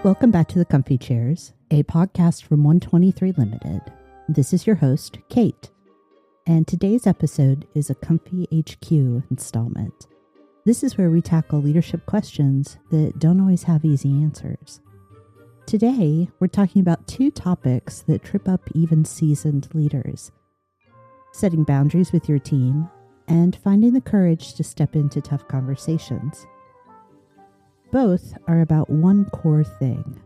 Welcome back to the Comfy Chairs, a podcast from 123 Limited. This is your host, Kate, and today's episode is a comfyHQ installment. This is where we tackle leadership questions that don't always have easy answers. Today, we're talking about two topics that trip up even seasoned leaders: setting boundaries with your team and finding the courage to step into tough conversations. Both are about one core thing: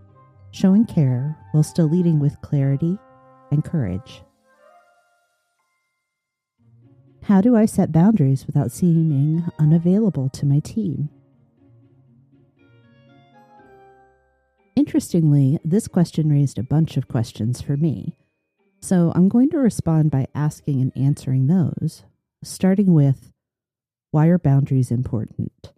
showing care while still leading with clarity and courage. How do I set boundaries without seeming unavailable to my team? Interestingly, this question raised a bunch of questions for me, so I'm going to respond by asking and answering those, starting with, why are boundaries important?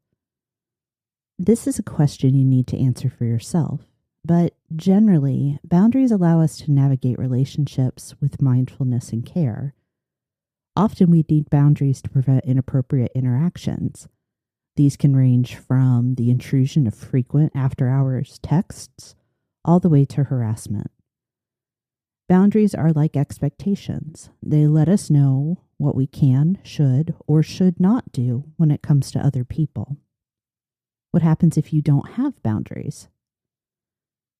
This is a question you need to answer for yourself, but generally, boundaries allow us to navigate relationships with mindfulness and care. Often we need boundaries to prevent inappropriate interactions. These can range from the intrusion of frequent after-hours texts all the way to harassment. Boundaries are like expectations. They let us know what we can, should, or should not do when it comes to other people. What happens if you don't have boundaries?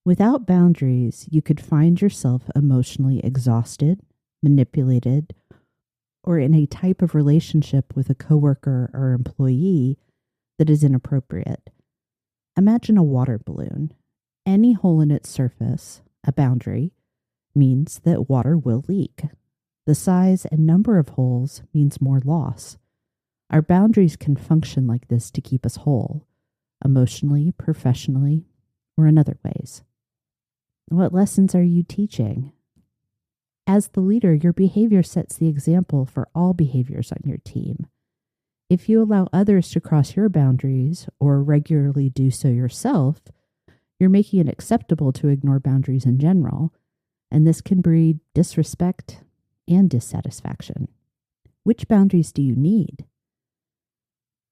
Without boundaries, you could find yourself emotionally exhausted, manipulated, or in a type of relationship with a coworker or employee that is inappropriate. Imagine a water balloon. Any hole in its surface, a boundary, means that water will leak. The size and number of holes means more loss. Our boundaries can function like this to keep us whole, emotionally, professionally, or in other ways. What lessons are you teaching? As the leader, your behavior sets the example for all behaviors on your team. If you allow others to cross your boundaries or regularly do so yourself, you're making it acceptable to ignore boundaries in general, and this can breed disrespect and dissatisfaction. Which boundaries do you need?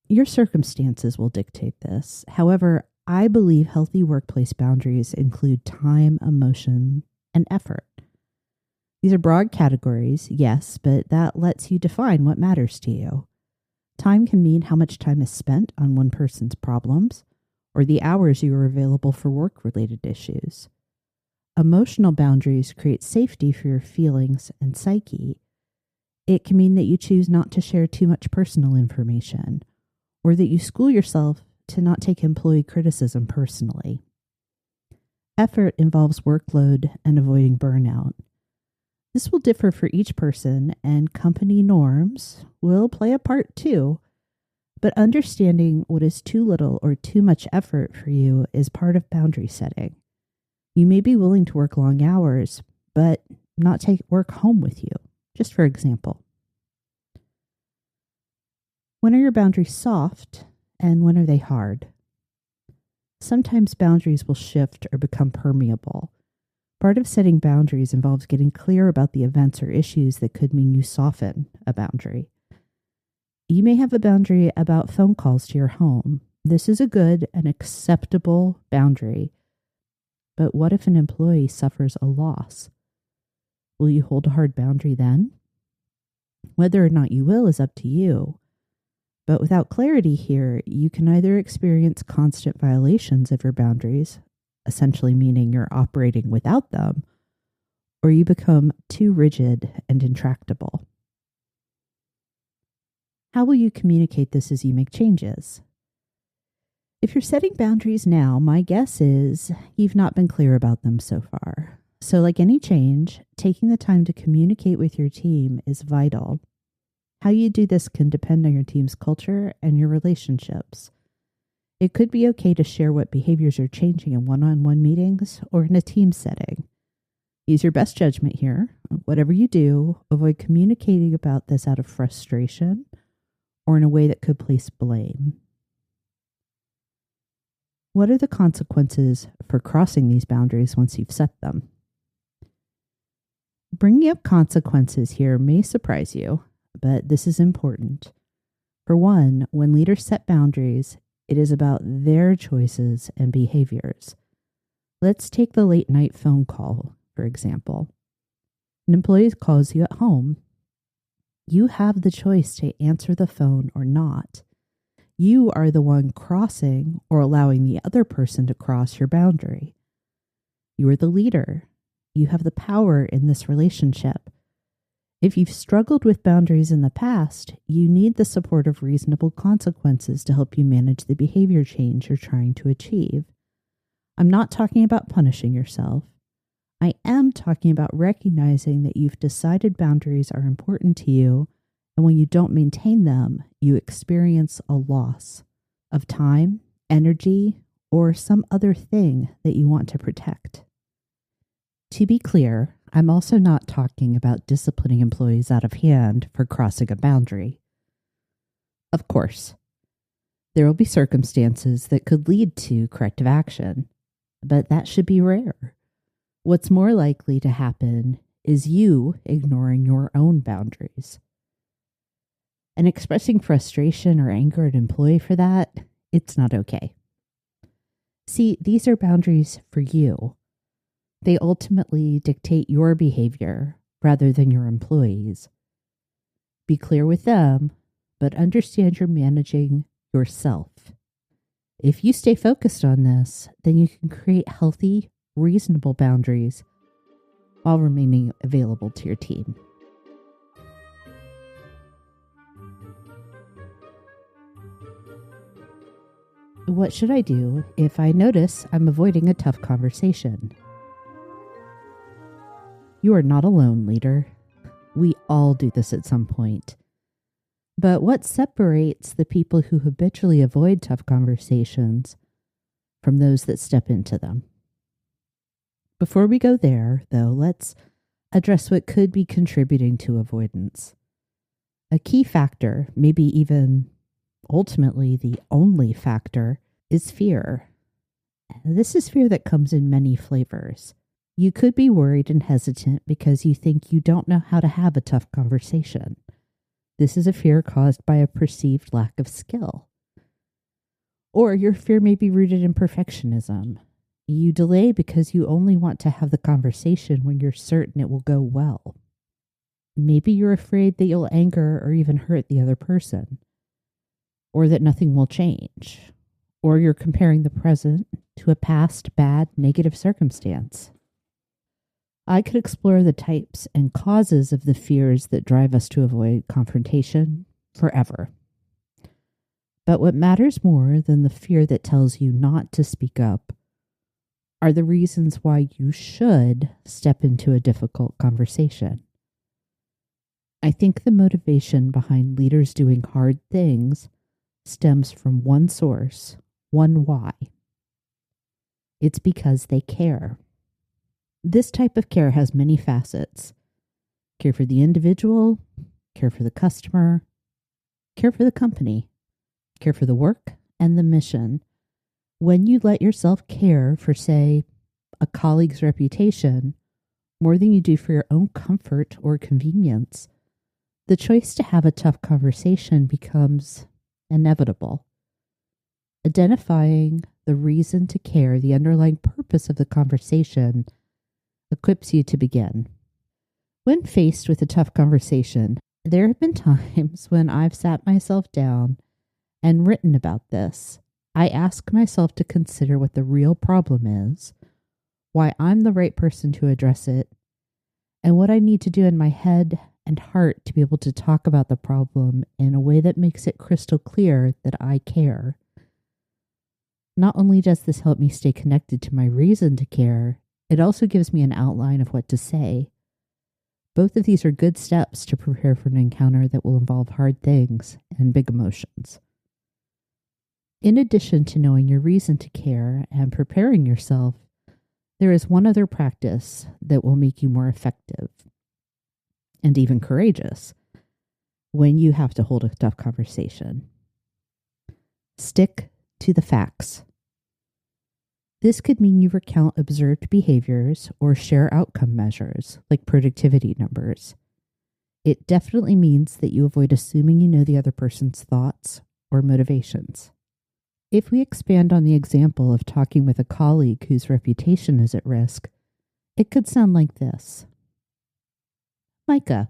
Your circumstances will dictate this. However, I believe healthy workplace boundaries include time, emotion, and effort. These are broad categories, yes, but that lets you define what matters to you. Time can mean how much time is spent on one person's problems, or the hours you are available for work-related issues. Emotional boundaries create safety for your feelings and psyche. It can mean that you choose not to share too much personal information, or that you school yourself to not take employee criticism personally. Effort involves workload and avoiding burnout. This will differ for each person, and company norms will play a part too. But understanding what is too little or too much effort for you is part of boundary setting. You may be willing to work long hours, but not take work home with you, just for example. When are your boundaries soft, and when are they hard? Sometimes boundaries will shift or become permeable. Part of setting boundaries involves getting clear about the events or issues that could mean you soften a boundary. You may have a boundary about phone calls to your home. This is a good and acceptable boundary. But what if an employee suffers a loss? Will you hold a hard boundary then? Whether or not you will is up to you. But without clarity here, you can either experience constant violations of your boundaries, essentially meaning you're operating without them, or you become too rigid and intractable. How will you communicate this as you make changes? If you're setting boundaries now, my guess is you've not been clear about them so far. So like any change, taking the time to communicate with your team is vital. How you do this can depend on your team's culture and your relationships. It could be okay to share what behaviors are changing in one-on-one meetings or in a team setting. Use your best judgment here. Whatever you do, avoid communicating about this out of frustration or in a way that could place blame. What are the consequences for crossing these boundaries once you've set them? Bringing up consequences here may surprise you, but this is important. For one, when leaders set boundaries, it is about their choices and behaviors. Let's take the late night phone call, for example. An employee calls you at home. You have the choice to answer the phone or not. You are the one crossing or allowing the other person to cross your boundary. You are the leader. You have the power in this relationship. If you've struggled with boundaries in the past, you need the support of reasonable consequences to help you manage the behavior change you're trying to achieve. I'm not talking about punishing yourself. I am talking about recognizing that you've decided boundaries are important to you, and when you don't maintain them, you experience a loss of time, energy, or some other thing that you want to protect. To be clear, I'm also not talking about disciplining employees out of hand for crossing a boundary. Of course, there will be circumstances that could lead to corrective action, but that should be rare. What's more likely to happen is you ignoring your own boundaries. And expressing frustration or anger at an employee for that, it's not okay. See, these are boundaries for you. They ultimately dictate your behavior rather than your employees. Be clear with them, but understand you're managing yourself. If you stay focused on this, then you can create healthy, reasonable boundaries while remaining available to your team. What should I do if I notice I'm avoiding a tough conversation? You are not alone, leader. We all do this at some point. But what separates the people who habitually avoid tough conversations from those that step into them? Before we go there, though, let's address what could be contributing to avoidance. A key factor, maybe even ultimately the only factor, is fear. This is fear that comes in many flavors. You could be worried and hesitant because you think you don't know how to have a tough conversation. This is a fear caused by a perceived lack of skill. Or your fear may be rooted in perfectionism. You delay because you only want to have the conversation when you're certain it will go well. Maybe you're afraid that you'll anger or even hurt the other person, or that nothing will change, or you're comparing the present to a past bad, negative circumstance. I could explore the types and causes of the fears that drive us to avoid confrontation forever. But what matters more than the fear that tells you not to speak up are the reasons why you should step into a difficult conversation. I think the motivation behind leaders doing hard things stems from one source, one why. It's because they care. This type of care has many facets. Care for the individual, care for the customer, care for the company, care for the work and the mission. When you let yourself care for, say, a colleague's reputation more than you do for your own comfort or convenience, the choice to have a tough conversation becomes inevitable. Identifying the reason to care, the underlying purpose of the conversation, equips you to begin. When faced with a tough conversation, there have been times when I've sat myself down and written about this. I ask myself to consider what the real problem is, why I'm the right person to address it, and what I need to do in my head and heart to be able to talk about the problem in a way that makes it crystal clear that I care. Not only does this help me stay connected to my reason to care, it also gives me an outline of what to say. Both of these are good steps to prepare for an encounter that will involve hard things and big emotions. In addition to knowing your reason to care and preparing yourself, there is one other practice that will make you more effective and even courageous when you have to hold a tough conversation. Stick to the facts. This could mean you recount observed behaviors or share outcome measures, like productivity numbers. It definitely means that you avoid assuming you know the other person's thoughts or motivations. If we expand on the example of talking with a colleague whose reputation is at risk, it could sound like this. Micah,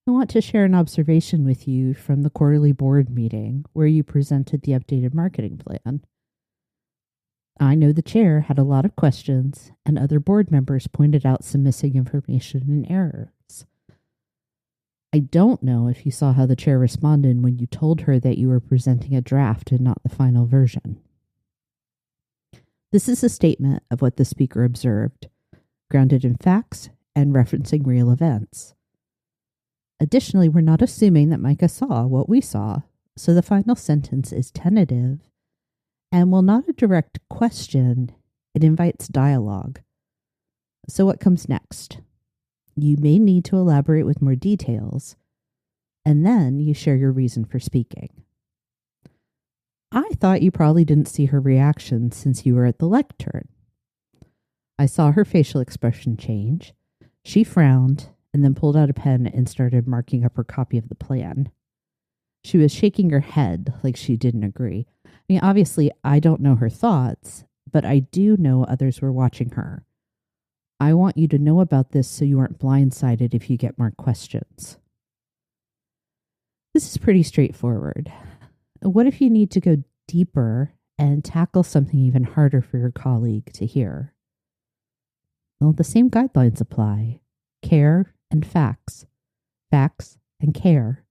I want to share an observation with you from the quarterly board meeting where you presented the updated marketing plan. I know the chair had a lot of questions, and other board members pointed out some missing information and errors. I don't know if you saw how the chair responded when you told her that you were presenting a draft and not the final version. This is a statement of what the speaker observed, grounded in facts and referencing real events. Additionally, we're not assuming that Micah saw what we saw, so the final sentence is tentative and while not a direct question, it invites dialogue. So what comes next? You may need to elaborate with more details, and then you share your reason for speaking. I thought you probably didn't see her reaction since you were at the lectern. I saw her facial expression change. She frowned and then pulled out a pen and started marking up her copy of the plan. She was shaking her head like she didn't agree. I mean, obviously, I don't know her thoughts, but I do know others were watching her. I want you to know about this so you aren't blindsided if you get more questions. This is pretty straightforward. What if you need to go deeper and tackle something even harder for your colleague to hear? Well, the same guidelines apply. Care and facts. Facts and care.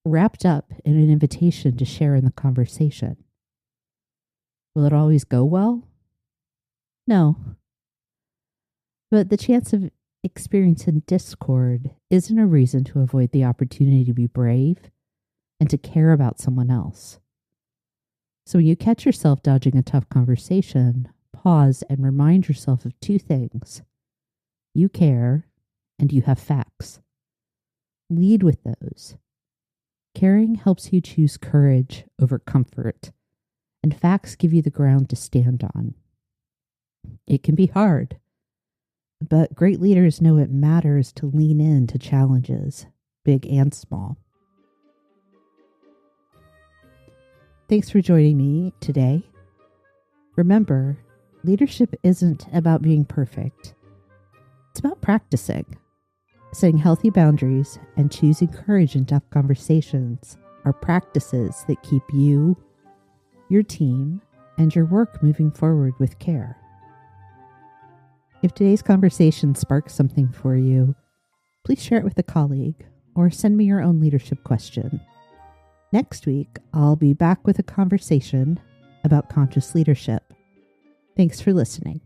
Wrapped up in an invitation to share in the conversation. Will it always go well? No. But the chance of experiencing discord isn't a reason to avoid the opportunity to be brave and to care about someone else. So when you catch yourself dodging a tough conversation, pause and remind yourself of two things. You care and you have facts. Lead with those. Caring helps you choose courage over comfort, and facts give you the ground to stand on. It can be hard, but great leaders know it matters to lean into challenges, big and small. Thanks for joining me today. Remember, leadership isn't about being perfect. It's about practicing. Setting healthy boundaries and choosing courage in tough conversations are practices that keep you, your team, and your work moving forward with care. If today's conversation sparks something for you, please share it with a colleague or send me your own leadership question. Next week, I'll be back with a conversation about conscious leadership. Thanks for listening.